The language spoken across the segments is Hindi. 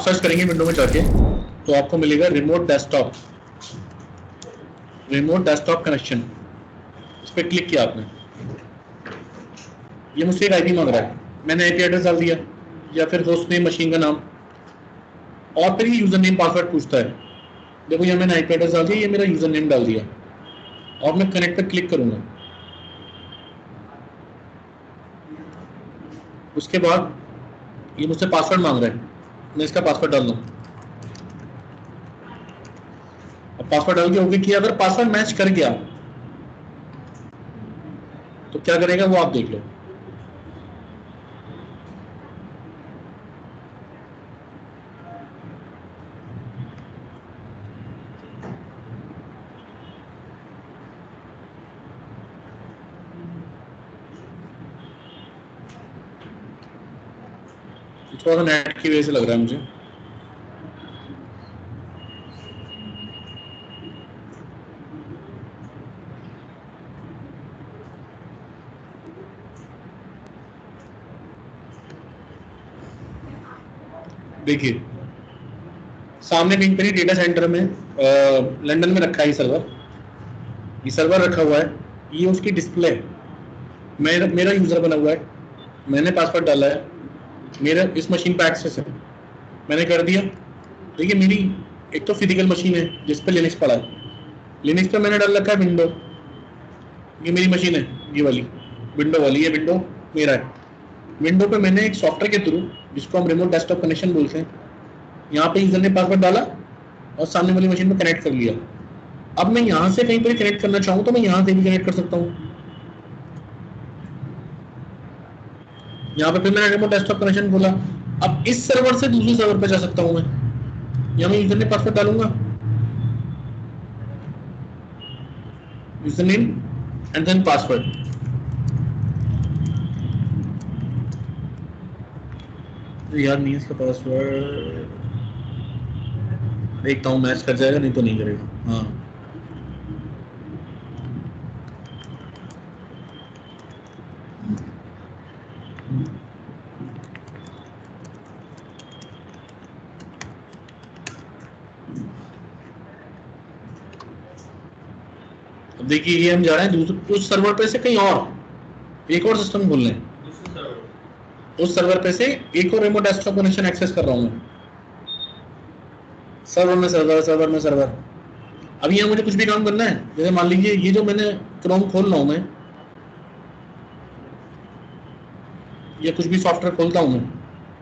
सर्च करेंगे विंडो में जाके तो आपको मिलेगा रिमोट डेस्कटॉप कनेक्शन। इस पर क्लिक किया आपने, ये मुझसे एक आईपी मांग रहा है, मैंने आईपी एड्रेस डाल दिया या फिर होस्ट नेम मशीन का नाम, और फिर ये यूजर नेम पासवर्ड पूछता है। देखो यहाँ मैंने आईपी एड्रेस डाल दिया, ये मेरा यूजर नेम डाल दिया और मैं कनेक्ट पर क्लिक करूंगा। उसके बाद ये मुझसे पासवर्ड मांग रहा है, मैं इसका पासवर्ड डाल दूं। अब पासवर्ड डाल के ओके किया, अगर पासवर्ड मैच कर गया तो क्या करेगा वो आप देख लो। थोड़ा सा नेट की वजह से लग रहा है मुझे। देखिए सामने कहीं पर ही डेटा सेंटर में लंदन में रखा है ये सर्वर रखा हुआ है, ये उसकी डिस्प्ले, मेरा यूजर बना हुआ है, मैंने पासवर्ड डाला है, मेरा इस मशीन पे एक्सेस है, मैंने कर दिया। देखिए मेरी एक तो फिजिकल मशीन है जिस पे लिनक्स पड़ा है, लिनक्स पे मैंने डाल रखा है विंडो, ये मेरी मशीन है, ये वाली विंडो वाली, ये विंडो मेरा है। विंडो पे मैंने एक सॉफ्टवेयर के थ्रू, जिसको हम रिमोट डेस्कटॉप कनेक्शन बोलते हैं, यहाँ पे यूजर ने पासवर्ड डाला और सामने वाली मशीन में कनेक्ट कर लिया। अब मैं यहाँ से कहीं पर कनेक्ट करना चाहूँ तो मैं यहाँ से भी कनेक्ट कर सकता हूँ। यहाँ पे फिर मैंने रिमोट डेस्कटॉप कनेक्शन बोला, अब इस सर्वर से दूसरे सर्वर पे जा सकता हूँ मैं, यहाँ मैं यूजर ने पासवर्ड डालूंगा, user name and then password. याद नहीं है इसका पासवर्ड, देखता हूँ मैच कर जाएगा, नहीं तो नहीं करेगा। हाँ अब देखिए ये हम जा रहे हैं दूसरे उस सर्वर पे से कहीं और, एक और सिस्टम खोलने, उस सर्वर पे से एक और रिमोट डेस्कटॉप कनेक्शन एक्सेस कर रहा हूँ मैं, सर्वर में सर्वर। अब यहाँ मुझे कुछ भी काम करना है, जैसे मान लीजिए ये जो मैंने क्रोम खोल रहा हूँ मैं, या कुछ भी सॉफ्टवेयर खोलता हूँ मैं,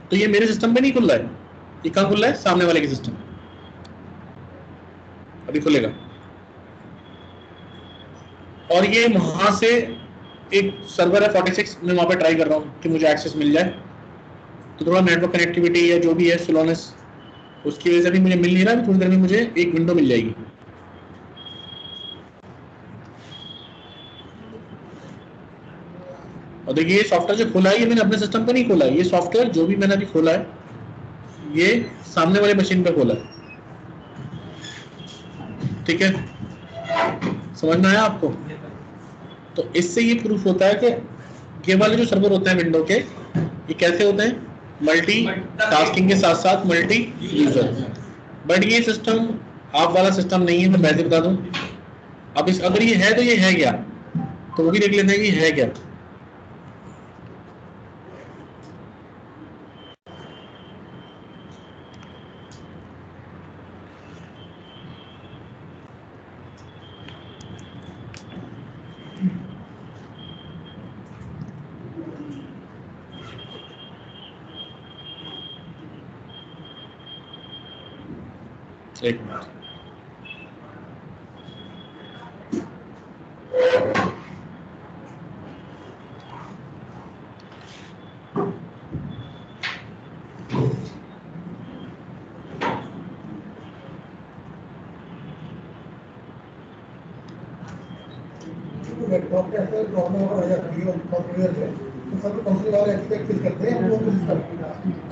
तो ये मेरे सिस्टम पे नहीं खुल रहा है, ये कहाँ खुल रहा है, सामने वाले के सिस्टम। अभी खुलेगा और ये वहां से एक सर्वर है 46, मैं वहां पे ट्राई कर रहा हूँ कि मुझे एक्सेस मिल जाए, तो थोड़ा नेटवर्क कनेक्टिविटी या जो भी है स्लोनेस, उसकी वजह से भी मुझे मिल नहीं रहा, थोड़ी देर में मुझे एक विंडो मिल जाएगी। और देखिए ये सॉफ्टवेयर जो खोला है ये मैंने अपने सिस्टम पे नहीं खोला है, ये सॉफ्टवेयर जो भी मैंने अभी खोला है ये सामने वाले मशीन पे खोला है। ठीक है, समझ में आया आपको? तो इससे ये प्रूफ होता है कि ये वाले जो सर्वर होते हैं विंडो के, ये कैसे होते हैं, मल्टी टास्किंग के साथ साथ मल्टी यूजर। बट ये सिस्टम आप वाला सिस्टम नहीं है, मैं वैसे बता दूं। अब इस अगर ये है तो ये है क्या, तो वो भी देख लेते हैं कि है क्या। एक मिनट,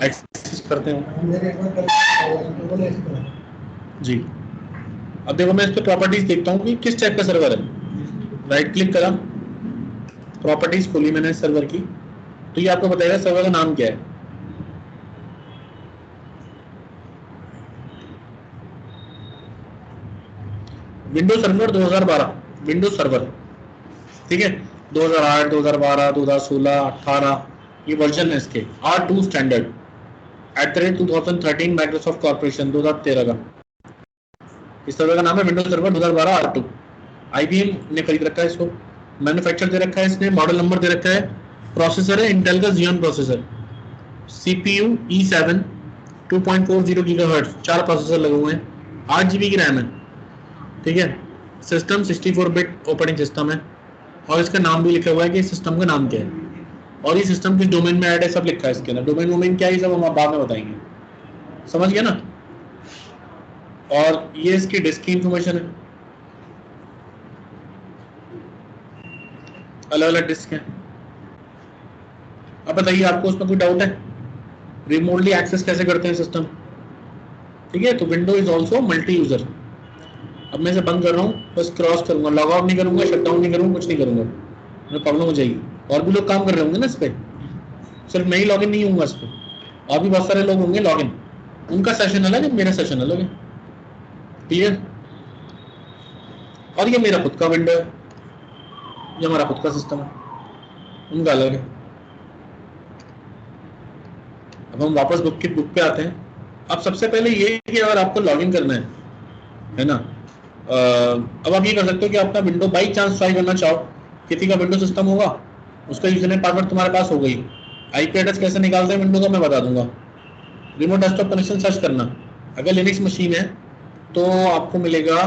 एक्सेस करते हैं जी। अब देखो मैं इस पे प्रॉपर्टीज देखता हूँ कि किस टाइप का सर्वर है। राइट क्लिक करा, प्रॉपर्टीज खोली मैंने सर्वर की, तो ये आपको बताएगा सर्वर का नाम क्या है। विंडोज सर्वर 2012, विंडोज सर्वर, ठीक है, 2008, 2012, 2016, 18 ये वर्जन है इसके। R2 स्टैंडर्ड @2013 माइक्रोसॉफ्ट कॉर्पोरेशन 2013 का। इस सर्वर का नाम है विंडोज सर्वर 2012 R2। IBM ने खरीद रखा है इसको, मैन्युफैक्चर दे रखा है इसने, मॉडल नंबर दे रखा है, प्रोसेसर है इंटेल का Xeon processor, CPU E7 2.40 GHz, 4 processor लगे हुए हैं, 8 GB की रैम है, ठीक है। सिस्टम 64 बिट ऑपरेटिंग सिस्टम है, और इसका नाम भी लिखा हुआ है कि सिस्टम का नाम क्या है, और ये सिस्टम किस डोमेन में ऐड है सब लिखा है इसके अंदर। डोमेन वोमेन क्या है सब हम बाद में बताएंगे, समझ गया ना। और ये इसकी डिस्क की इंफॉर्मेशन है, अलग अलग डिस्क है। अब बताइए आपको उसमें कोई डाउट है, रिमोटली एक्सेस कैसे करते हैं सिस्टम, ठीक है। तो window is also multi user. अब मैं इसे बंद कर रहा हूँ, बस क्रॉस करूंगा, लॉग आउट नहीं करूंगा, शट डाउन नहीं करूंगा, कुछ नहीं करूंगा, मुझे प्रॉब्लम हो जाएगी। और भी लोग काम कर रहे होंगे ना इस पर, सिर्फ मैं ही लॉगिन नहीं होऊंगा इस पर, और भी बहुत सारे लोग होंगे लॉगिन, उनका सेशन अलग है, मेरा सेशन अलग है, क्लियर। और ये मेरा खुद का विंडो है, ये हमारा खुद का सिस्टम है, उनका अलग है। अब हम वापस बुक पे आते हैं। अब सबसे पहले ये कि अगर आपको लॉगिन करना है ना, अब आप ये कर सकते हो कि अपना विंडो बाई चांस ट्राई करना चाहो, किसी का विंडो सिस्टम होगा, उसका यूजरनेम पासवर्ड तुम्हारे पास हो गई, IP एड्रेस कैसे निकालते हैं विंडो का मैं बता दूंगा। रिमोट डेस्कटॉप कनेक्शन सर्च करना, अगर लिनक्स मशीन है तो आपको मिलेगा,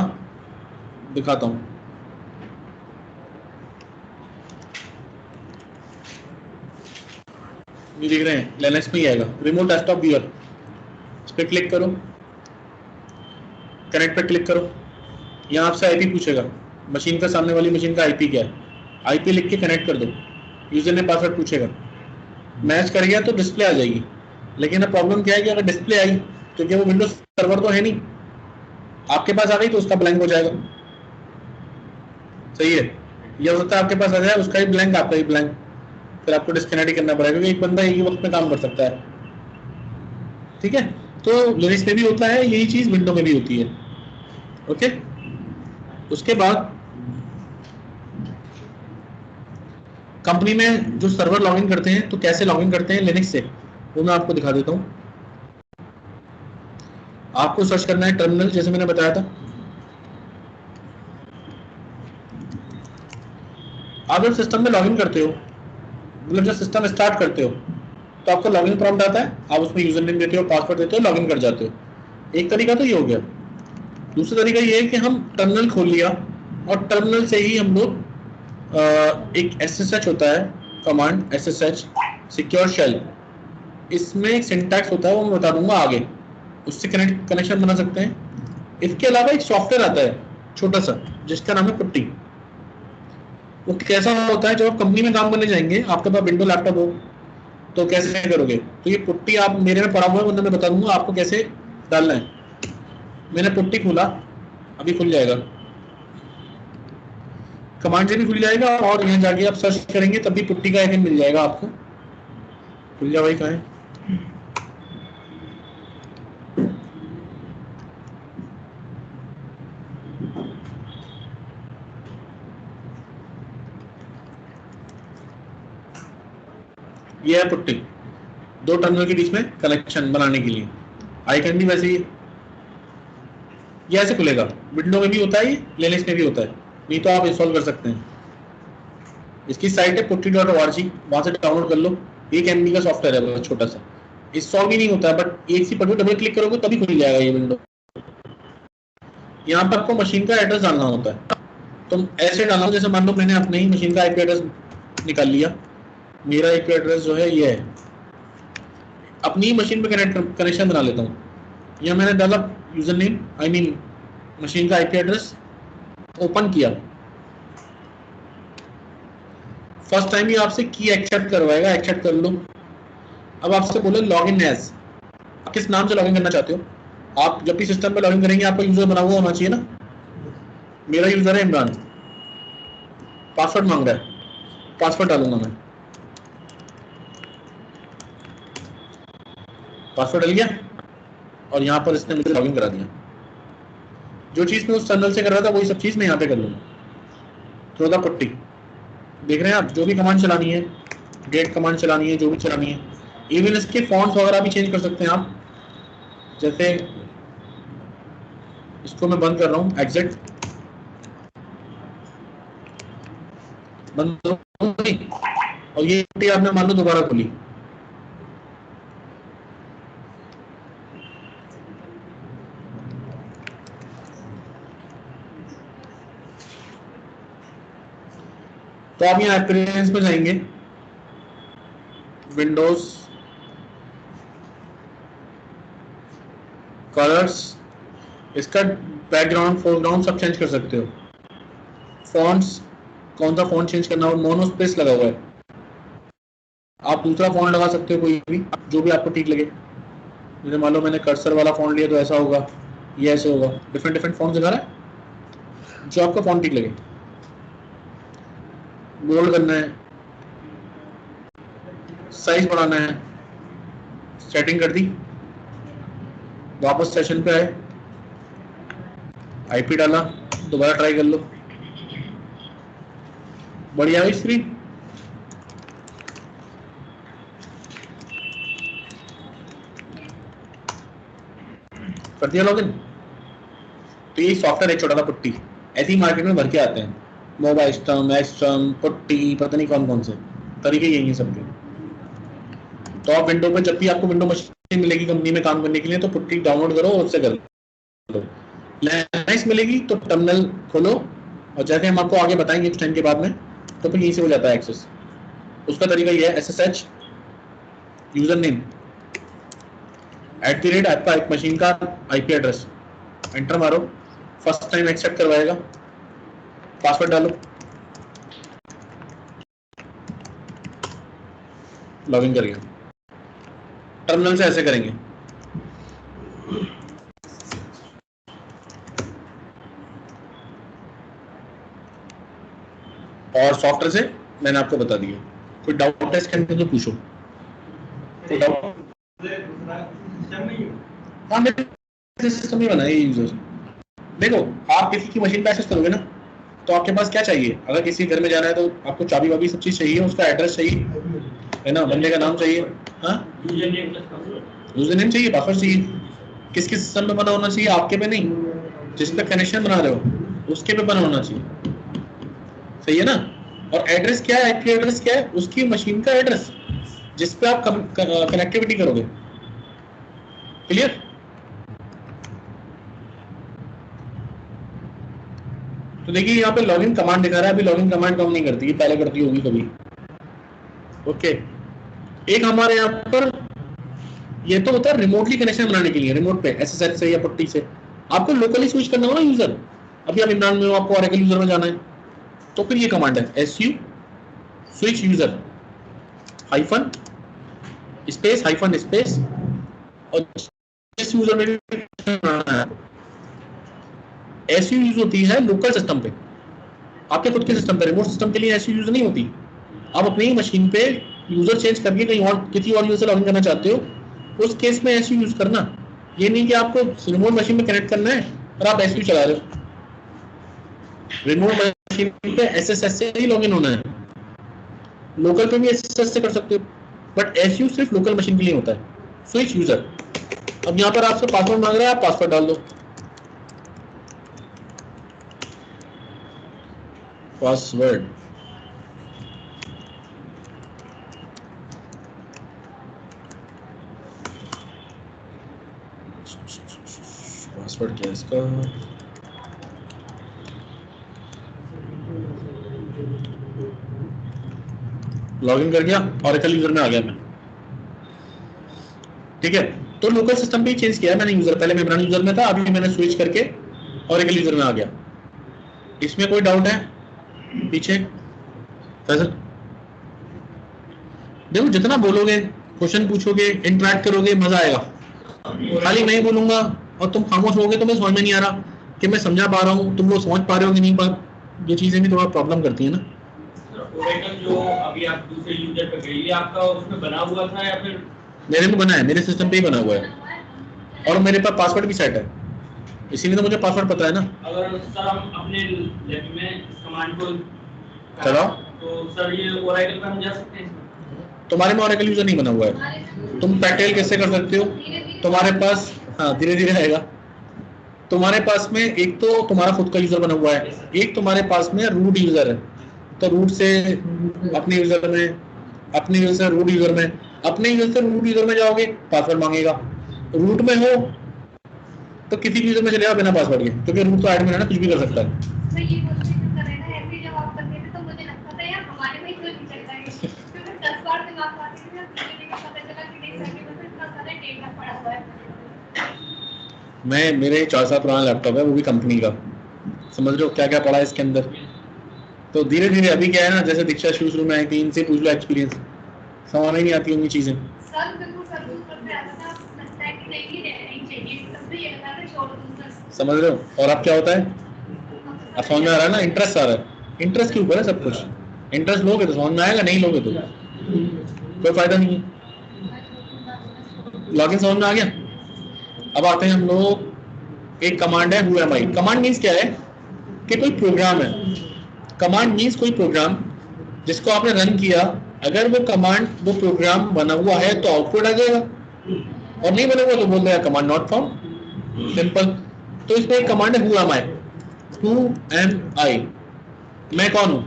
दिखाता हूँ, ये देख रहे हैं लिनक्स में ही आएगा, रिमोट डेस्कटॉप व्यूअर, इस पर क्लिक करो, कनेक्ट पे क्लिक करो, यहाँ आपसे IP पूछेगा, मशीन का सामने वाली मशीन का IP क्या है, IP लिख के कनेक्ट कर दो, यूजर ने पासवर्ड पूछेगा, मैच कर गया तो डिस्प्ले आ जाएगी। लेकिन अब प्रॉब्लम क्या है कि अगर डिस्प्ले आई तो क्या वो विंडोज सर्वर तो है नहीं, आपके पास आ गई तो उसका ब्लैंक हो जाएगा, सही है। यह हो सकता है आपके पास आ जाए उसका ही ब्लैंक, आपका ही ब्लैंक, फिर आपको डिस्कनेक्ट करना पड़ेगा, क्योंकि एक बंदा एक ही वक्त में काम कर सकता है, ठीक है। तो लिनक्स में भी होता है यही चीज, विंडो में भी होती है, ओके। उसके बाद कंपनी में जो सर्वर लॉगिन करते हैं तो कैसे लॉगिन करते हैं लिनक्स से, वो मैं आपको दिखा देता हूँ। आपको सर्च करना है टर्मिनल, जैसे मैंने बताया था। आप जब सिस्टम में लॉगिन करते हो, मतलब जब सिस्टम स्टार्ट करते हो तो आपको लॉगिन प्रॉम्प्ट आता है, आप उसमें यूजर नेम देते हो, पासवर्ड देते हो, लॉगिन कर जाते हो। एक तरीका तो ये हो गया। दूसरा तरीका ये है कि हम टर्मिनल खोल लिया और टर्मिनल से ही हम लोग एक SSH होता है कमांड, SSH सिक्योर शेल, इसमें एक सिंटैक्स होता है, वो मैं बता दूंगा आगे, उससे कनेक्शन बना सकते हैं। इसके अलावा एक सॉफ्टवेयर आता है छोटा सा जिसका नाम है पुट्टी। वो कैसा होता है, जब आप कंपनी में काम करने जाएंगे, आपके पास विंडो लैपटॉप हो तो कैसे करोगे, तो ये पुट्टी आप मेरे में पड़ा हुआ है, वरना मैं बता दूंगा आपको कैसे डालना है। मैंने पुट्टी खोला, अभी खुल जाएगा, कमांड से भी खुल जाएगा, और यहाँ जाके आप सर्च करेंगे तब भी पुट्टी का आइकन मिल जाएगा आपको। खुल जा भाई, कहाँ है, ये है पुट्टी, दो टर्मिनल के बीच में कनेक्शन बनाने के लिए। आइकन भी वैसे ही ये ऐसे खुलेगा, विंडो में भी होता है, लिनक्स में भी होता है, नहीं तो आप इंस्टॉल कर सकते हैं। इसकी साइट है putty.org, वहां से डाउनलोड कर लो। 1 MB का सॉफ्टवेयर है, बहुत छोटा सा, इंस्टॉल भी नहीं होता है, बट एक सी पर डबल क्लिक करोगे तभी खुल जाएगा ये विंडो। यहाँ पर आपको मशीन का एड्रेस डालना होता है, तो ऐसे डालना, जैसे मान लो मैंने अपने ही मशीन का IP एड्रेस निकाल लिया, मेरा IP एड्रेस जो है ये है, अपनी ही मशीन पे कनेक्शन बना लेता हूँ। यहाँ मैंने डाला user name, I mean machine का IP एड्रेस, ओपन किया, फर्स्ट टाइम ही आपसे की एक्सेप्ट करवाएगा, एक्सेप्ट कर लो। अब आपसे बोले लॉग इन एज, किस नाम से लॉगिन करना चाहते हो। आप जब भी सिस्टम पे लॉगिन करेंगे आपका यूजर बना हुआ होना चाहिए ना, मेरा यूजर है इमरान, पासवर्ड मांग रहा है, पासवर्ड डालूंगा मैं, पासवर्ड डाल गया और यहाँ पर इसने मुझे लॉगिन करा दिया। जो चीज मैं उस टर्मिनल से कर रहा था वही सब चीज मैं यहाँ पे कर लूंगा। थ्रो द पुट्टी, देख रहे हैं आप, जो भी कमांड चलानी है, गेट कमांड चलानी है, जो भी चलानी है, इवन इसके फॉन्ट्स वगैरह भी चेंज कर सकते हैं आप। जैसे इसको मैं बंद कर रहा हूँ, एग्जिट, बंद हो गई, और ये पुट्टी आपने मान लो दोबारा खोली, तो आप यहाँ अपीयरेंस में जाएंगे, विंडोज, कलर्स, इसका बैकग्राउंड फोरग्राउंड सब चेंज कर सकते हो। फॉन्ट्स, कौन सा फॉन्ट चेंज करना हो, मोनो स्पेस लगा हुआ है, आप दूसरा फॉन्ट लगा सकते हो, कोई भी जो भी आपको ठीक लगे। जैसे मान लो मैंने कर्सर वाला फॉन्ट लिया तो ऐसा होगा, ये ऐसे होगा, डिफरेंट डिफरेंट फॉन्ट दिखा रहा है, जो आपका फॉन्ट ठीक लगे। बोल्ड करना है, साइज बढ़ाना है, सेटिंग कर दी, वापस सेशन पे आए, आईपी डाला, दोबारा ट्राई कर लो, बढ़िया है स्क्रीन। कर दिया लॉगिन। तो ये सॉफ्टवेयर है छोटा सा पुट्टी, ऐसे ही मार्केट में भर के आते हैं, मोबाइल स्टम, एक्सटम, पुट्टी, पता नहीं कौन कौन से तरीके यही है सबके। तो आप विंडो पे जब भी आपको विंडो मशीन मिलेगी कंपनी में काम करने के लिए, तो पुट्टी डाउनलोड करो और उससे कर लो। लाइसेंस मिलेगी तो टर्मिनल खोलो, और जैसे हम आपको आगे बताएंगे कुछ टाइम के बाद में, तो फिर यहीं से हो जाता है एक्सेस। उसका तरीका ये है, SSH यूजर नेम @ आपका एक मशीन का IP एड्रेस, एंटर मारो, फर्स्ट टाइम एक्सेप्ट करवाएगा, पासवर्ड डालो, लॉगिन करिए। टर्मिनल से ऐसे करेंगे, और सॉफ्टवेयर से मैंने आपको बता दिया। कोई डाउट है इसके अंदर तो पूछो। कोई डाउट? हाँ, मेरे सिस्टम ही बना है यूजर। देखो, आप किसी की मशीन पे एक्सेस करोगे ना, तो आपके पास क्या चाहिए, अगर किसी घर में जाना है तो आपको चाबी वाबी सब चीज चाहिए, उसका एड्रेस चाहिए, है ना, बंदे का नाम चाहिए, हाँ, यूजर नेम चाहिए, पासवर्ड चाहिए। किसके सिस्टम पे बना होना चाहिए, आपके पे नहीं, जिस पे कनेक्शन बना रहे हो उसके पे बना होना चाहिए, सही है ना। और एड्रेस क्या है, IP एड्रेस क्या है, उसकी मशीन का एड्रेस जिस पे आप कनेक्टिविटी करोगे। क्लियर? तो देखिए यहाँ पे लॉगिन कमांड दिखा रहा है, अभी लॉगिन कमांड काम नहीं करती, पहले करती होगी कभी। ओके, एक हमारे यहाँ पर ये तो होता है रिमोटली कनेक्शन बनाने के लिए, रिमोट पे SSH से या पुट्टी से। आपको लोकली स्विच करना हो ना यूजर, अभी आप इमरान में हो, आपको ऑरेकल यूजर में जाना है, तो फिर ये कमांड है SU switch user hyphen space hyphen space, और जिस यूजर में SU यूज होती है लोकल सिस्टम पे, आपके खुद के सिस्टम पे, रिमोट सिस्टम के लिए SU यूज नहीं होती। आप अपनी ही मशीन पे यूजर चेंज करके कहीं और किसी और यूजर से लॉगिन करना चाहते हो, उस केस में SU यूज करना। ये नहीं कि आपको रिमोट मशीन में कनेक्ट करना है और आप SU चला रहे हो, रिमोट मशीन पे SSH से ही लॉगिन होना है, लोकल पे भी SSH से कर सकते हो, बट SU सिर्फ लोकल मशीन के लिए होता है। स्विच यूजर, अब यहाँ पर आपसे पासवर्ड मांग रहा है, आप पासवर्ड डाल दो, पासवर्ड, पासवर्ड क्या है इसका, लॉगिन कर गया, ऑरेकल यूजर में आ गया मैं, ठीक है। तो लोकल सिस्टम पे ही चेंज किया है मैंने यूजर, पहले मैं इमरान यूजर में था, अभी मैंने स्विच करके ऑरेकल यूजर में आ गया। इसमें कोई डाउट है पीछे? देखो, जितना बोलोगे, क्वेश्चन पूछोगे, इंटरेक्ट करोगे, मजा आएगा। खाली मैं ही बोलूंगा और तुम खामोश होगे तो मैं समझ में नहीं आ रहा कि मैं समझा पा रहा हूँ, तुम लोग समझ पा रहे हो कि नहीं पा, ये चीजें भी थोड़ा प्रॉब्लम करती है ना। ओरेकल जो अभी आप दूसरे यूजर पे गए, आपका उसमें बना हुआ था या फिर? मेरे में बना है, मेरे सिस्टम पे ही बना हुआ है, और मेरे पास पासवर्ड भी सेट है। इसीलिए तो मुझे पासवर्ड पता है ना। अगर सर हम अपने लैब में इस कमांड को चलाओ तो सर ये ओरेकल पर हम जा सकते हैं? तुम्हारे में ओरेकल यूजर नहीं बना हुआ है, तुम पैटेल कैसे कर सकते हो? तुम्हारे पास, हाँ धीरे धीरे आएगा। तुम्हारे पास में एक तो तुम्हारा खुद का यूजर बना हुआ है, एक तुम्हारे पास में रूट यूजर है। तो रूट से अपने यूजर में, अपने यूजर से रूट यूजर में, अपने यूजर से रूट यूजर में जाओगे, पासवर्ड मांगेगा। रूट में हो तो किसी भी यूजर में चले जाओ बिना पासवर्ड के, क्योंकि रूट तो एडमिन है ना, कुछ भी कर सकता है। तो ये क्वेश्चन कर रहे ना, ऐसे जब आप करते थे तो मुझे लगता था यार हमारे में क्यों नहीं चलता है, क्योंकि 10 बार दिमाग आती थी ना, धीरे धीरे पता चला कि नहीं सर्किट में इतना सारा डेटा पड़ा हुआ है। मेरे 4 साल पुराना लैपटॉप है, वो भी कंपनी का, समझ रहे हो क्या क्या पड़ा है इसके अंदर। तो धीरे धीरे अभी क्या है ना, जैसे दीक्षा शुरू में आई थी, इनसे पूछ लो एक्सपीरियंस, समझ ही नहीं आती होंगी चीजें। सर बिल्कुल सर यूज करते आता था, लगता है कि नहीं रहना ही चाहिए, तब भी ये लगता था छोड़ दूं सर। समझ रहे हो? और अब क्या होता है, अब समझ में आ रहा है ना, इंटरेस्ट आ रहा है, इंटरेस्ट के ऊपर है सब कुछ। इंटरेस्ट लोगे तो समझ में आएगा, नहीं लोगे तो कोई फायदा नहीं है। लॉगिन समझ में आ गया। अब आते हैं हम लोग, एक कमांड है who am I। Command means क्या है कि कोई प्रोग्राम है। कमांड मीन्स कोई प्रोग्राम जिसको आपने रन किया, अगर वो कमांड, वो प्रोग्राम बना हुआ है तो आउटपुट आ जाएगा, और नहीं बना हुआ तो बोल देगा कमांड नॉट फाउंड, सिंपल। तो इसमें एक कमांड है who am I। who am I, मैं कौन हूं?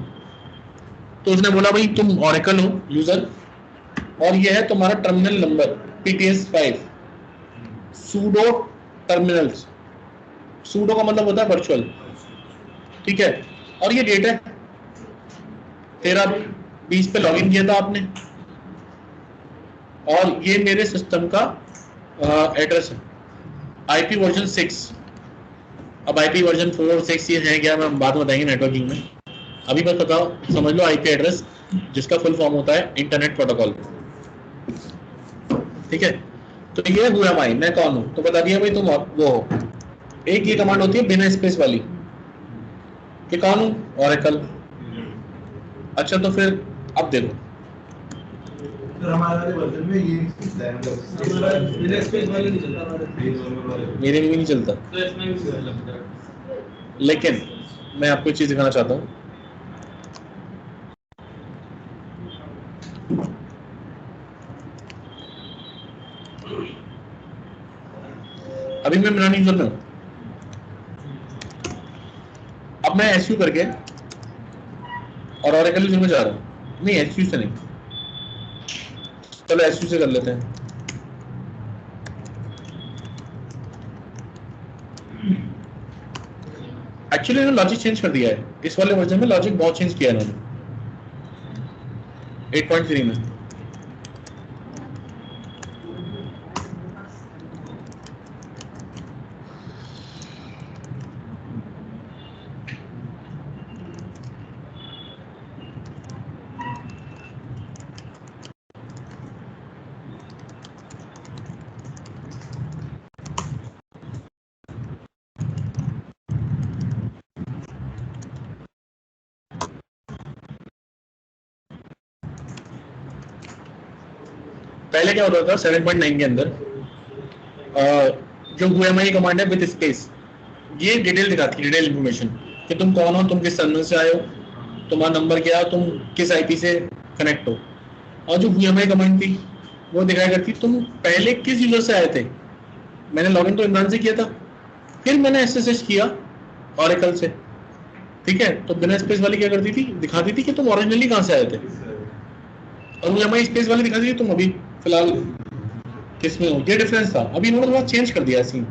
तो उसने बोला भाई तुम ऑरेकल हो यूजर, और ये है तुम्हारा terminal number PTS5 pseudo terminals. Pseudo का मतलब होता है वर्चुअल, ठीक है। और ये डेट है, 13/20 पे लॉगिन किया था आपने, और ये मेरे सिस्टम का एड्रेस है, IP वर्जन 6। अब IP वर्जन 4 और 6 ये है क्या, मैं बात बताएंगे नेटवर्किंग में। अभी बस बताओ, समझ लो IP एड्रेस जिसका फुल फॉर्म होता है इंटरनेट प्रोटोकॉल, ठीक है। तो ये who am I, मैं कौन हूं, तो बता दिया भाई तुम वो हो। एक ये कमांड होती है बिना स्पेस वाली, कि कौन हूं, ऑरेकल। अच्छा तो फिर अब देखो, तो हमारे वाले वर्जन में ये नहीं चलता है, मतलब बिना स्पेस वाले नहीं चलता हमारे, मेरे में भी नहीं चलता। तो इसमें भी लगता है। लेकिन मैं आपको एक चीज दिखाना चाहता हूँ। अभी मैं मेरा यूजर में हूं, अब मैं एसयू करके और ऑरेकल यूजर में जा रहा हूं। नहीं एसयू से नहीं, चलो एसयू से कर लेते हैं। एक्चुअली इन्होंने लॉजिक चेंज कर दिया है, इस वाले वर्जन में लॉजिक बहुत चेंज किया है इन्होंने 8.3 में। पहले क्या होता था 7.9 के अंदर, जो whoami कमांड है विद स्पेस, ये डिटेल दिखाती है, डिटेल इंफॉर्मेशन कि तुम कौन हो, तुम किस टर्मिनल से आए हो, तुम्हारा नंबर क्या है, तुम किस IP से कनेक्ट हो। और जो whoami कमांड थी वो दिखाया करती तुम पहले किस यूजर से आए थे। मैंने लॉगिन तो इमरान से किया था, फिर मैंने SSH किया ऑरेकल से, ठीक है। तो बिना स्पेस वाली क्या करती थी, दिखाती थी कि तुम ओरिजिनली कहाँ से आए थे, और whoami स्पेस वाली दिखाती थी तुम अभी फिलहाल किस में हो। ये डिफरेंस था, अभी इन्होंने थोड़ा चेंज कर दिया सीन।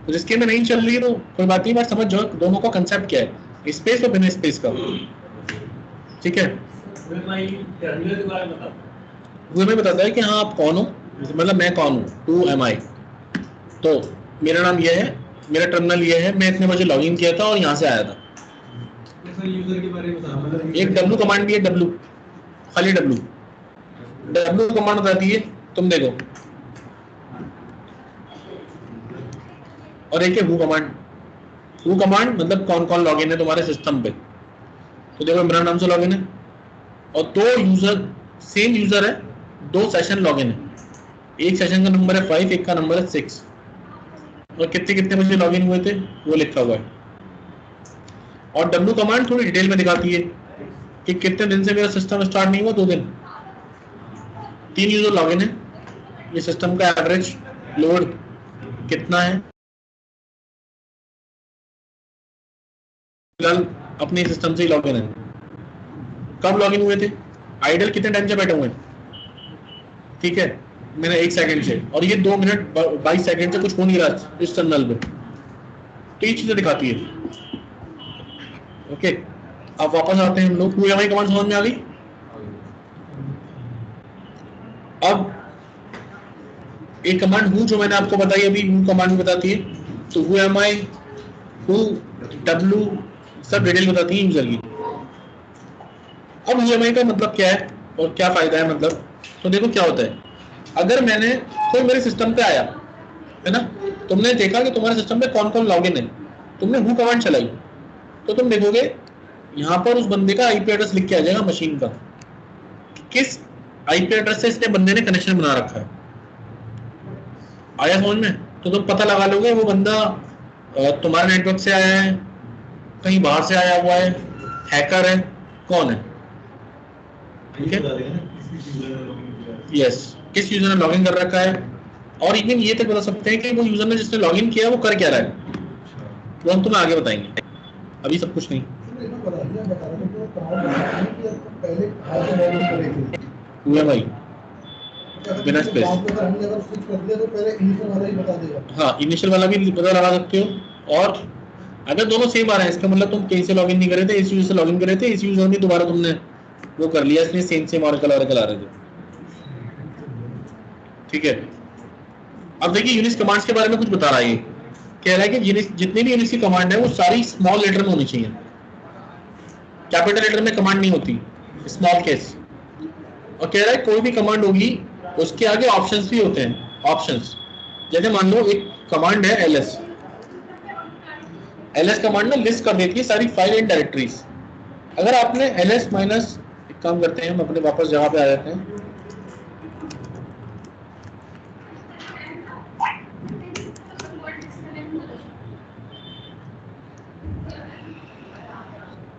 तो जिसके में नहीं चल रही है तो कोई बात नहीं, बात समझ जाओ दोनों का कंसेप्ट क्या है, स्पेस और बिना स्पेस का, ठीक है। वो हमें बताता है कि हाँ आप कौन हो, मतलब मैं कौन हूँ, who am I। तो मेरा नाम ये है, मेरा टर्मिनल ये है, मैं इतने बजे लॉगिन किया था और यहाँ से आया था। यूजर के बारे में बता, एक W कमांड भी है, W खाली W कमांड बताती है, तुम देखो। और एक है who कमांड। who कमांड मतलब कौन कौन लॉगिन है तुम्हारे सिस्टम पे। तो देखो मेरा नाम से लॉगिन है, और दो यूजर, सेम यूजर है, 2 सेशन लॉगिन है। एक सेशन का नंबर है 5, एक का नंबर है 6। और कितने कितने बजे लॉगिन हुए थे वो लिखा हुआ है। और W कमांड थोड़ी डिटेल में दिखाती है कि कितने दिन से मेरा सिस्टम स्टार्ट नहीं हुआ, 2 दिन, 3 यूजर लॉगिन है, ये सिस्टम का एवरेज लोड कितना है, फिलहाल अपने सिस्टम से ही लॉगिन है, कब लॉगिन हुए थे, आइडल कितने टाइम से बैठे हुए हैं, ठीक है, मैंने 1 सेकंड से, और ये 2 मिनट 22 सेकंड से कुछ हो नहीं रहा इस टर्मिनल पे, तो ये चीजें दिखाती है। ओके, अब वापस आते हैं हम लोग, हमारी कमांड समझ में आ गई। अब एक कमांड हु जो मैंने आपको बताई अभी, हु कमांड बताती है, तो who am I, who, W, सब डिटेल बताती है यूजर की। अब हु एम आई का मतलब क्या है और क्या फायदा है, मतलब तो देखो क्या होता है, अगर मैंने कोई मेरे सिस्टम पे आया है ना, तुमने देखा कि तुम्हारे सिस्टम पे कौन कौन लॉगिन है, तुमने हु कमांड चलाई, तो तुम देखोगे यहाँ पर उस बंदे का आईपी एड्रेस लिख के आ जाएगा मशीन का, किस आईपी एड्रेस से इसने बंदे ने कनेक्शन बना रखा है, आया समझ में। तो तुम पता लगा लोगे वो बंदा तुम्हारे नेटवर्क से आया है, कहीं बाहर से आया हुआ है, हैकर है, कौन है, ठीक है, यस, किस यूजर ने लॉगिन कर रखा है, और इवन ये तक बता सकते हैं कि वो यूजर ने जिसने लॉगिन किया वो कर क्या रहा है, वो हम तुम्हें आगे बताएंगे, अभी सब कुछ नहीं। हुआ भाई बिना स्पेस, हाँ इनिशियल वाला भी पता लगा सकते हो, और अगर दोनों सेम आ रहे हैं इसका मतलब तुम कहीं से लॉगिन नहीं करे थे, इस यूजर से लॉगिन करे थे, इस यूजर ने दोबारा तुमने वो कर लिया, इसलिए सेम ऑरेकल आ रहे थे, ठीक है। अब देखिए यूनिक्स कमांड्स के बारे में कुछ बता रहा है, कह रहा है कि जितनी भी यूनिक्स की कमांड है वो सारी स्मॉल लेटर में होनी चाहिए, कैपिटल लेटर में कमांड नहीं होती, स्मॉल केस, और कह रहा है कोई भी कमांड होगी उसके आगे ऑप्शंस भी होते हैं, ऑप्शंस, जैसे मान लो एक कमांड है ls, ls कमांड ना लिस्ट कर देती है सारी फाइल एंड डायरेक्टरीज, अगर आपने ls माइनस, एक काम करते हैं हम अपने वापस जगह पे आ जाते हैं,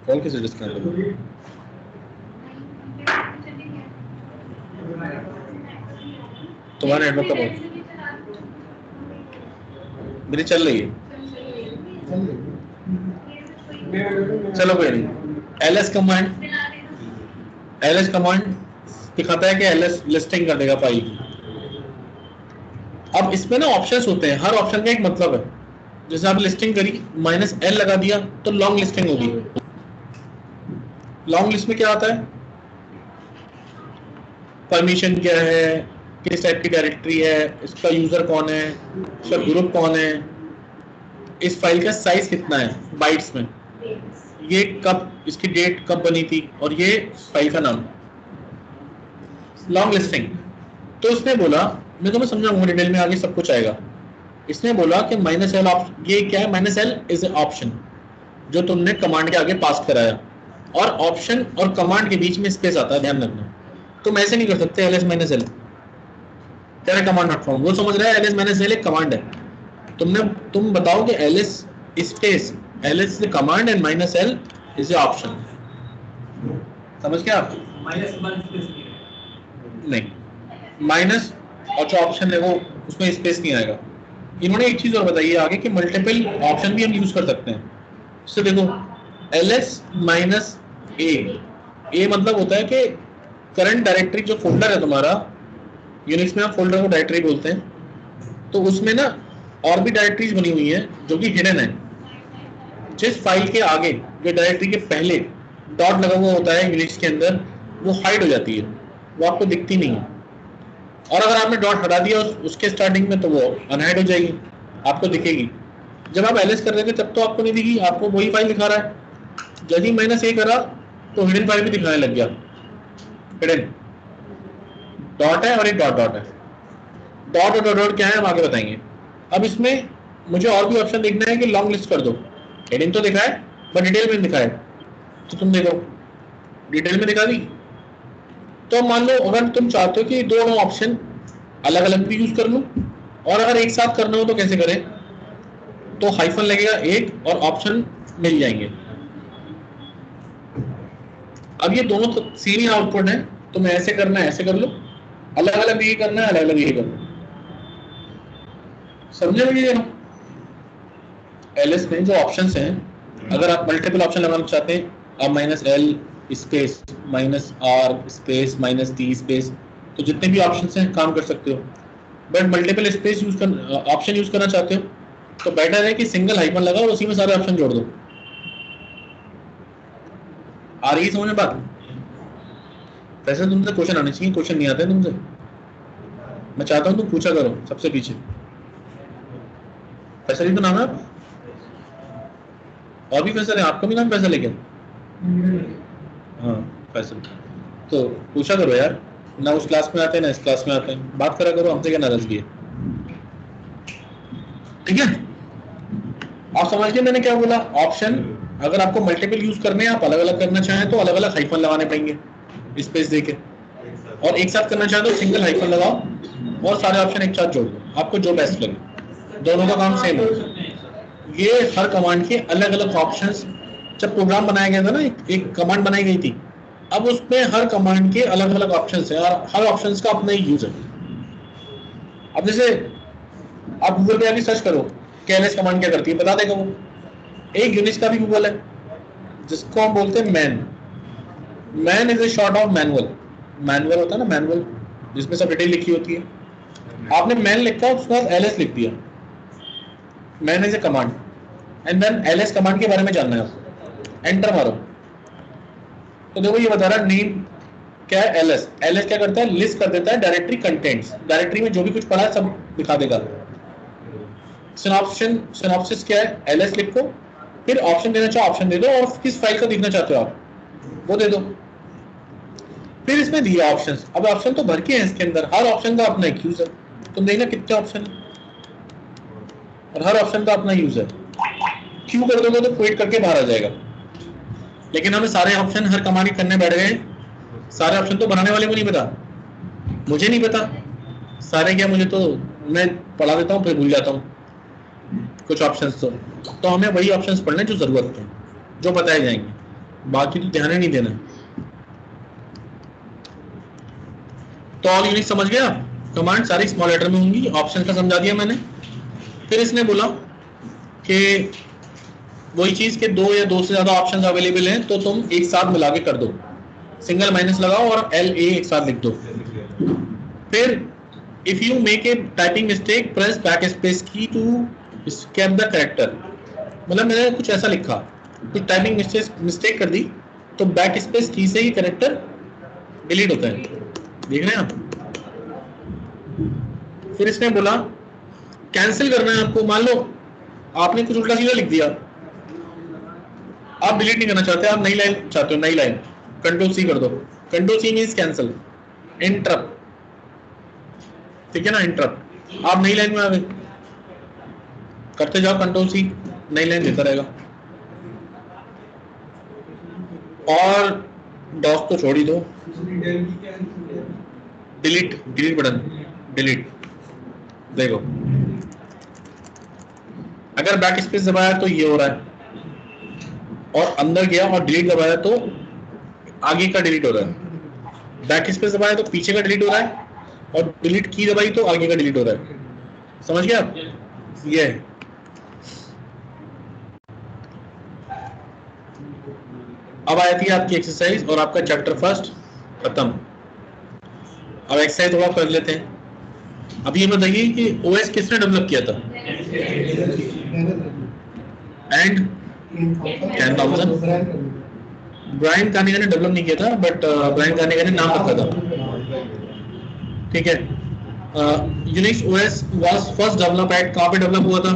कॉल कैसे डिस्कनेक्ट हो, तुम्हारा नेटवर्क का बहुत, मेरी चल रही है, चलो कोई नहीं, ls कमांड दिखाता है कि ls लिस्टिंग कर देगा फाइल की। अब इसमें ना ऑप्शंस होते हैं, हर ऑप्शन का एक मतलब है, जैसे आप लिस्टिंग करी -l लगा दिया तो लॉन्ग लिस्टिंग होगी, लॉन्ग लिस्ट में क्या आता है, परमिशन क्या है, किस टाइप की डायरेक्टरी है, इसका यूजर कौन है, इसका ग्रुप कौन है, इस फाइल का साइज कितना है बाइट्स में, ये कब, इसकी डेट कब बनी थी, और ये फाइल का नाम, लॉन्ग लिस्टिंग। तो इसने बोला, मैं तुम्हें समझाऊंगा डिटेल में आगे सब कुछ आएगा, इसने बोला कि -l ऑप्शन, ये क्या है, -l इज ए ऑप्शन जो तुमने कमांड के आगे पास कराया, और ऑप्शन और कमांड के बीच में स्पेस आता है, ध्यान रखना, तुम ऐसे नहीं कर सकते ls -l, तेरा कमांड नॉट फाउंड, वो समझ रहा है ls -l एक कमांड है, तुम बताओ कि ls space, ls is command and -l is A option, समझ गया आप, नहीं माइनस और जो ऑप्शन है वो उसमें स्पेस नहीं आएगा। इन्होंने एक चीज और बताई है आगे कि मल्टीपल ऑप्शन भी हम यूज कर सकते हैं, इससे देखो ls -a मतलब होता है कि करंट डायरेक्टरी जो फोल्डर है तुम्हारा, यूनिक्स में आप फोल्डर को डायरेक्टरी बोलते हैं, तो उसमें ना और भी डायरेक्टरीज बनी हुई है जो कि हिडन है, जिस फाइल के आगे जो डायरेक्टरी के पहले डॉट लगा हुआ होता है यूनिक्स के अंदर, वो हाइड हो जाती है, वो आपको दिखती नहीं है, और अगर आपने डॉट हटा दिया उसके स्टार्टिंग में तो वो अनहाइड हो जाएगी, आपको दिखेगी। जब आप ls कर रहे थे तब तो आपको नहीं दिखी, आपको वही फाइल दिखा रहा है, जब ही -a करा तो हिडन फाइल भी दिखाने लग गया, हिडन डॉट है और एक डॉट है, डॉट और डॉट डॉट क्या है हम आगे बताएंगे। अब इसमें मुझे और भी ऑप्शन देखना है कि लॉन्ग लिस्ट कर दो, हेडिंग तो दिखा है बट डिटेल में दिखा है, तो तुम देखो डिटेल में दिखा दी, तो मान लो अगर तुम चाहते हो कि दोनों ऑप्शन अलग अलग भी यूज कर लूं, और अगर एक साथ करना हो तो कैसे करें, तो हाइफन लगेगा एक और ऑप्शन मिल जाएंगे। अब ये दोनों तो सेम ही आउटपुट है, तो मैं ऐसे करना है ऐसे कर लो, अलग अलग भी करना है अलग अलग भी करना है। समझे मुझे? एलएस में जो ऑप्शंस हैं, अगर आप मल्टीपल ऑप्शन लगाना चाहते हैं, आप -L space -R space -T space, तो जितने भी ऑप्शंस हैं काम कर सकते हो। बट मल्टीपल स्पेस यूज कर ऑप्शन यूज करना चाहते हो तो बेटर है कि सिंगल हाइफन लगाओ और उसी में सारे ऑप्शन जोड़ दो। आ रही है समझ में बात? वैसे तुमसे क्वेश्चन आने चाहिए, क्वेश्चन नहीं आते तुमसे। मैं चाहता हूँ तुम पूछा करो सबसे पीछे। फैसल ही तो नाम है आप? और भी फैसल है? आपका भी नाम फैसल है क्या? हाँ फैसल। तो पूछा करो यार, ना उस क्लास में आते हैं ना इस क्लास में आते हैं, बात करा करो, हमसे क्या नाराजगी है? ठीक है, आप समझ गए मैंने क्या बोला? ऑप्शन अगर आपको मल्टीपल यूज करने हैं, आप अलग अलग करना चाहें तो अलग अलग हाइफन लगाने पड़ेंगे स्पेस देके, और एक साथ करना चाहे तो सिंगल हाइफन लगाओ और सारे ऑप्शन एक साथ जोड़ दो, आपको जो बेस्ट लगे। दोनों का काम सेम है। ये हर कमांड के अलग अलग ऑप्शंस, जब प्रोग्राम बनाया गया था ना, एक कमांड बनाई गई थी, अब उसमें हर कमांड के अलग अलग ऑप्शंस हैं और हर ऑप्शंस का अपना ही यूज है। अब जैसे आप गूगल पे आके सर्च करो कि एलएस कमांड क्या करती है, बता देगा वो। एक यूनिक्स का भी गूगल है जिसको हम बोलते हैं man. Man is A short of manual. Manual होता है ना, मैनुअल जिसमें सब डिटेल लिखी होती है। आपने मैन लिखा उसके बाद एलएस लिख दिया, man is a command, and then LS command के बारे में जानना है आपको, एंटर मारो तो देखो ये बता रहा है नेम क्या है, एलएस। एलएस क्या करता है? लिस्ट कर देता है डायरेक्टरी कंटेंट्स, डायरेक्टरी में जो भी कुछ पड़ा है सब दिखा देगा। सिनॉप्सिस क्या है? एलएस लिखो, फिर ऑप्शन देना चाहो ऑप्शन दे दो, और किस फाइल को देखना चाहते हो आप वो दे दो। फिर इसमें दिया ऑप्शंस। अब ऑप्शन तो भर के हैं इसके अंदर, हर ऑप्शन का अपना एक यूज है। तुम देखना कितने ऑप्शन है और हर ऑप्शन का अपना यूज है। क्यों कर दोगे तो क्विट करके बाहर आ जाएगा। लेकिन हमें सारे ऑप्शन हर कमांड करने बैठ गए, सारे ऑप्शन तो बनाने वाले को नहीं पता, मुझे नहीं पता सारे क्या, मुझे तो मैं पढ़ा देता हूँ फिर भूल जाता हूँ कुछ ऑप्शंस। तो हमें वही ऑप्शंस पढ़ने जो जरूरत है, जो बताए जाएंगे, बाकी तो ध्यान ही नहीं देना। तो ऑल यूनिक समझ गया? कमांड सारी स्मॉल लेटर में होंगी, ऑप्शन का समझा दिया मैंने। फिर इसने बोला कि वही चीज के दो या दो से ज्यादा ऑप्शंस अवेलेबल हैं तो तुम एक साथ मिला के कर दो, सिंगल माइनस लगाओ और LA एक साथ लिख दो। फिर if you make a typing mistake press back space की टू स्केप द कैरेक्टर। मतलब मैंने कुछ ऐसा लिखा, कुछ टाइपिंग मिस्टेक कर दी तो बैक स्पेस की से ही कैरेक्टर डिलीट होता है, देख रहे हैं आप? फिर इसने बोला कैंसिल करना है आपको। मान लो आपने कुछ उल्टा सीधा लिख दिया, आप डिलीट नहीं करना चाहते, आप नई लाइन चाहते हो, नई लाइन Ctrl+C कर दो। Ctrl+C मींस कैंसिल, इंटरप्ट, ठीक है ना? इंटरप्ट। आप नई लाइन में आ गए, करते जाओ Ctrl+C, नई लाइन देता रहेगा। और डॉस तो छोड़ ही दो, डिलीट बटन, डिलीट। देखो अगर बैक स्पेस दबाया तो ये हो रहा है, और अंदर गया और डिलीट दबाया तो आगे का डिलीट हो रहा है। बैक स्पेस दबाया तो पीछे का डिलीट हो रहा है, और डिलीट की दबाई तो आगे का डिलीट हो रहा है। समझ गया आप? ये अब आई थी आपकी एक्सरसाइज और आपका चैप्टर फर्स्ट खत्म। अब एक्सरसाइज थोड़ा कर लेते हैं। अब ये बताइए कि ओएस किसने डेवलप किया था? And Ken Thompson. Brian Kernighan ने डेवलप नहीं किया था, बट ब्रायन कार्नेगी ने नाम रखा था, ठीक है? Unix OS was first develop at, कहां पे डेवलप हुआ था?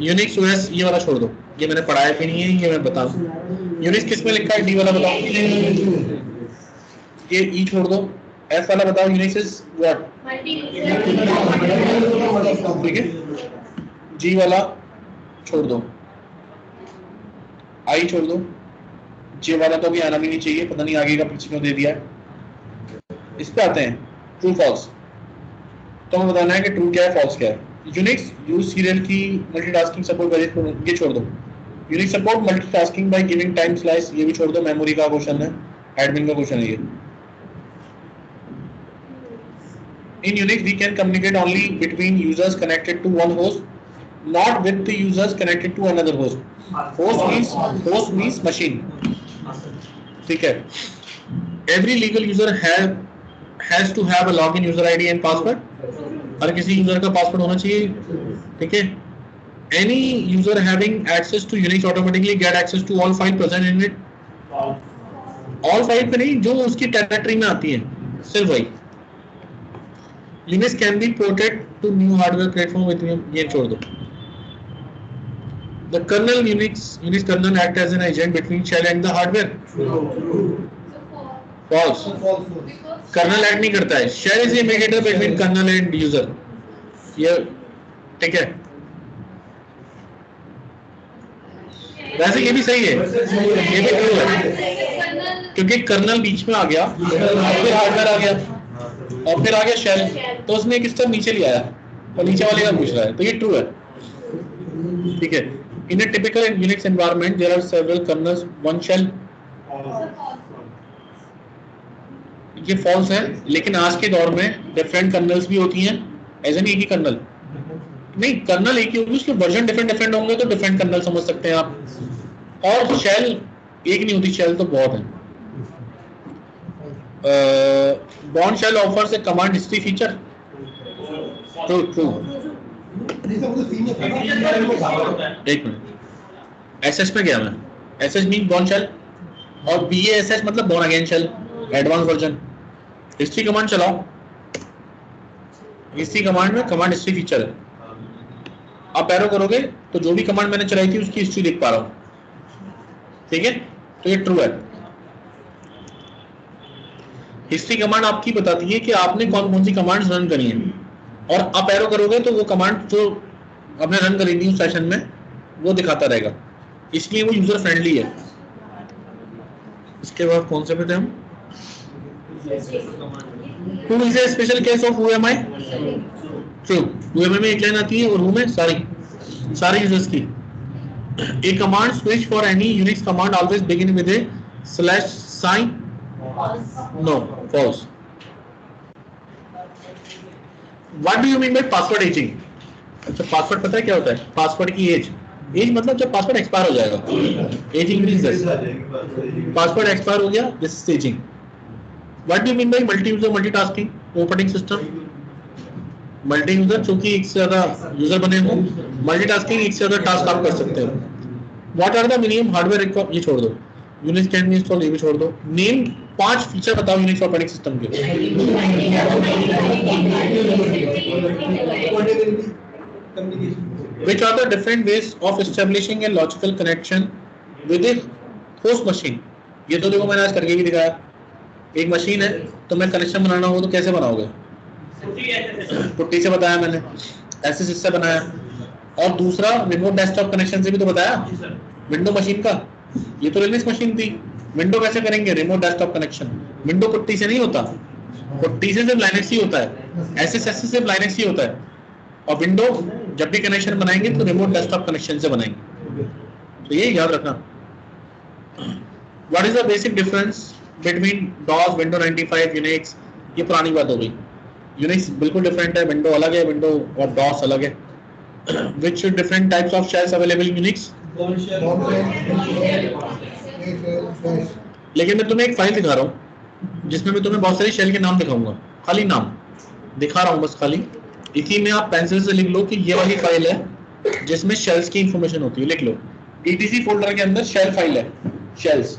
यूनिक्स ओएस, ये वाला छोड़ दो, ये मैंने पढ़ाया भी नहीं है, ये मैं बता दूं। यूनिक्स किस में लिखा है? डी वाला बताओ। ये ई छोड़ दो, एफ वाला बताओ। Unix is what? ठीक है, जी वाला छोड़ दो, आई छोड़ दो, जे वाला तो भी आना भी नहीं चाहिए, पता नहीं आगे का पीछे क्यों दे दिया है। इस पे आते हैं ट्रू फॉल्स। तो हमें बताना है कि ट्रू क्या है फॉल्स क्या है। यूनिक्स यूज सीरियल की मल्टीटास्किंग सपोर्ट करे, ये छोड़ दो। Unix support multitasking by giving time slice, ये भी छोड़ दो, मेमोरी का क्वेश्चन है, एडमिन का क्वेश्चन है ये। In Unix, we can communicate only between users connected to one host, not with the users connected to another host. Host means machine. ठीक है। Every legal user has to have a login user ID and password. हर किसी यूजर का पासवर्ड होना चाहिए, ठीक है। Any user having access to Unix automatically get access to all file present in it. All file पे नहीं, जो उसकी टेरिटरी में आती है, सिर्फ वही। Linux can be ported to new hardware platform with ये छोड़ दो। The kernel Unix kernel act as an agent between shell and the hardware. False. Kernel act नहीं करता है। Shell is the mediator between kernel and user. ये ठीक है। वैसे ये भी सही है, ये भी ट्रू है, क्योंकि कर्नल बीच में आ गया, फिर हार्डवेयर आ गया, और फिर आ गया शेल, तो उसने एक स्टेप नीचे लिया और नीचे वाले का पूछ रहा है, तो ये ट्रू है, ठीक है। In a typical Unix environment there are several kernels, one shell, ये फॉल्स है। लेकिन आज के दौर में डिफरेंट कर्नल्स भी होती हैं, ऐसे नहीं एक ही कर्नल नहीं, कर्नल एक ही होगी, उसके वर्जन डिफरेंट होंगे, तो डिफरेंट कर्नल समझ सकते हैं आप। और शेल एक नहीं होती, शेल तो बहुत है। Bourne shell offers a command history feature. True. एक मिनट, SS पे गया मैं। SS means Bourne shell और BASS मतलब Bourne again shell, advance version. History command चलाओ, हिस्ट्री कमांड में कमांड हिस्ट्री फीचर है। आप एरो करोगे तो जो भी कमांड मैंने चलाई थी उसकी हिस्ट्री देख पा रहा हूँ, ठीक है, तो ये ट्रू है। हिस्ट्री कमांड आपकी बताती है कि आपने कौन कौन सी कमांड्स रन करी हैं, और आप एरो करोगे तो वो कमांड जो आपने रन करी थी उस सेशन में वो दिखाता रहेगा, इसलिए वो यूजर फ्रेंडली है। इसके बाद कौन से पे थे हम? Who is a special case of who am I? True. who am I में एक लाइन आती है और who में सारे यूजर्स की। A command switch for any Unix command always begin with a slash sign. No, false. What do you mean by password aging? अच्छा, पासवर्ड पता है क्या होता है? पासवर्ड की एज मतलब जब पासवर्ड एक्सपायर हो जाएगा, एज इंक्रीजेस। पासवर्ड एक्सपायर हो गया, this is ageing. What do you mean by multi user multitasking operating system? Multi user चूंकि एक से ज्यादा यूजर बने हो, मल्टीटास्किंग एक से ज्यादा टास्क आप कर सकते हो। What are the minimum hardware requirements? ये छोड़ दो। Unix can be installed, ये भी छोड़ दो। नेम 5 फीचर बताओ यूनिक्स ऑपरेटिंग सिस्टम के। Which are the different ways of establishing a logical connection with a host machine? ये तो देखो मैंने आज करके भी दिखाया। एक मशीन है तो मैं कनेक्शन बनाना हो तो कैसे बनाओगे? पुट्टी से बताया मैंने, एसएसएस से बनाया, और दूसरा रिमोट डेस्कटॉप कनेक्शन से भी तो बताया, विंडो मशीन का। ये तो लिनक्स मशीन थी, विंडो कैसे करेंगे? Remote desktop connection. Window putty से नहीं होता, पुट्टी से सिर्फ लाइनक्स ही होता है, एसएसएस से सिर्फ लाइनक्स ही होता है, और विंडो जब भी कनेक्शन बनाएंगे तो रिमोट डेस्कटॉप कनेक्शन से बनाएंगे। तो ये याद रखना। What is the basic difference between DOS, window 95, UNIX? ये पुरानी बात हो गई। यूनिक्स बिल्कुल डिफरेंट है, विंडो अलग है, विंडो और डॉस अलग है। Which different types of shells available in Unix? लेकिन मैं तुम्हें एक फाइल दिखा रहा हूँ जिसमें मैं तुम्हें बहुत सारी शेल के नाम दिखाऊंगा, खाली नाम दिखा रहा हूँ बस खाली। इसी में आप पेंसिल से लिख लो कि ये वाली फाइल है जिसमें शेल्स की इंफॉर्मेशन होती है, लिख लो। etc फोल्डर के अंदर शेल फाइल है, शेल्स,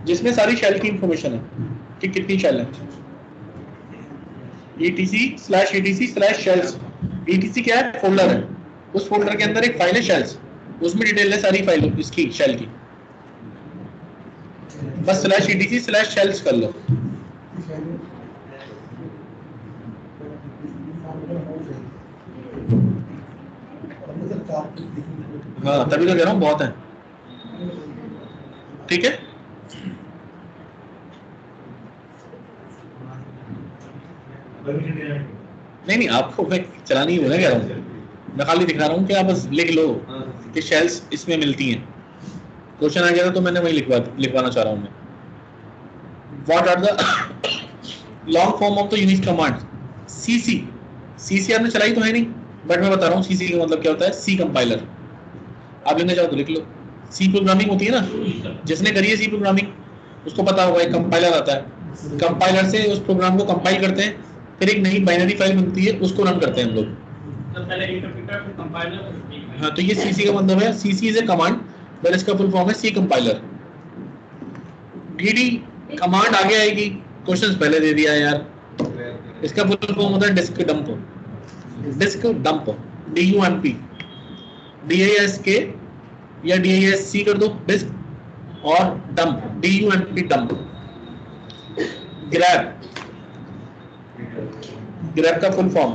जिसमें सारी शेल की इंफॉर्मेशन है कि कितनी शेल है। etc/etc/shells। etc क्या है? फोल्डर है, उस फोल्डर के अंदर एक फाइल है शेल्स, उसमें डिटेल है सारी फाइल इसकी शेल की। बस /etc/shells कर लो। हाँ, तभी तो कह रहा हूँ बहुत है, ठीक है। नहीं आपको मैं चलानी ही बोला कह रहा हूँ। मैं खाली दिखा रहा हूँ कि आप बस लिख लो कि शेल्स इसमें मिलती हैं। क्वेश्चन आ गया था तो मैंने वही लिखवाना चाह रहा हूँ मैं। What are the long form of the UNIX command? CC आपने चलाई तो है नहीं, बट मैं बता रहा हूँ सीसी का मतलब क्या होता है। सी कंपाइलर, आप लिखना चाहो तो लिख लो। सी प्रोग्रामिंग होती है ना, जिसने करी है सी प्रोग्रामिंग उसको पता होगा, एक कंपाइलर आता है, कंपाइलर से उस प्रोग्राम को कंपाइल करते हैं, फिर एक नई बाइनरी फाइल बनती है, उसको रन करते हैं हम लोग। हाँ, तो ये सीसी का मतलब है। सीसी इज ए कमांड, पर इसका फुल फॉर्म है सी कंपाइलर। डीडी कमांड आगे आएगी, क्वेश्चंस पहले दे दिया यार। इसका फुल फॉर्म होता है disk dump. Disk dump, DUMP, DISK या DISC कर दो डिस्क, और डंप DUMP डंप। ग्रैब का फुल फॉर्म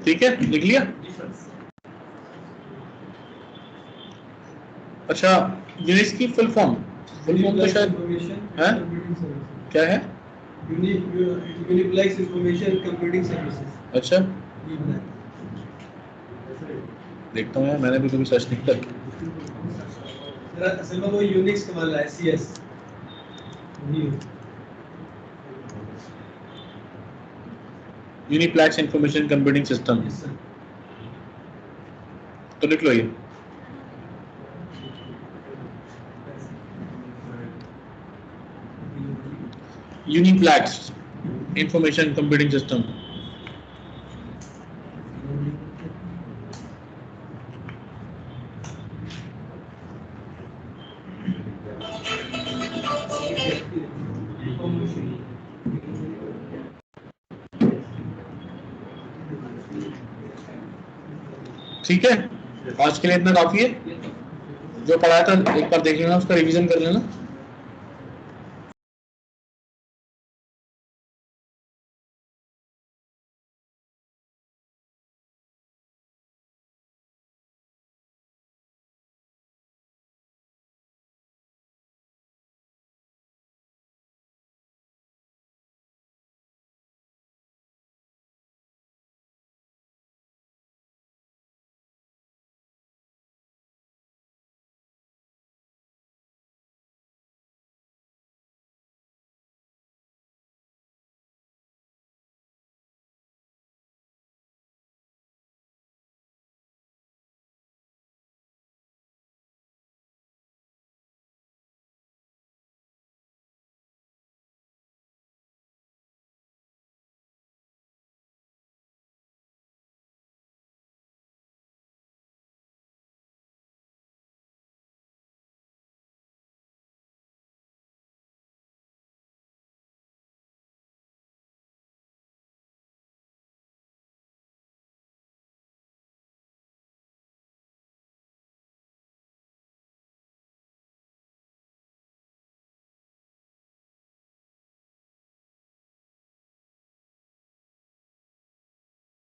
ठीक है, लिख लिया। अच्छा, यूनिक्स की फुल फॉर्म तो शायद है, क्या है? यूनिप्लेक्स इंफॉर्मेशन कंप्यूटिंग सर्विसेज। अच्छा, देखता हूँ यार, मैंने भी कभी सर्च नहीं किया। असल में वो यूनिक्स का वाला है, CS। यूनिप्लेक्स इंफॉर्मेशन कंप्यूटिंग सिस्टम, तो लिख लो ये। यूनिप्लेक्स इंफॉर्मेशन कंप्यूटिंग सिस्टम। ठीक है, आज के लिए इतना काफी है। जो पढ़ाया था एक बार देख लेना, उसका रिवीजन कर लेना।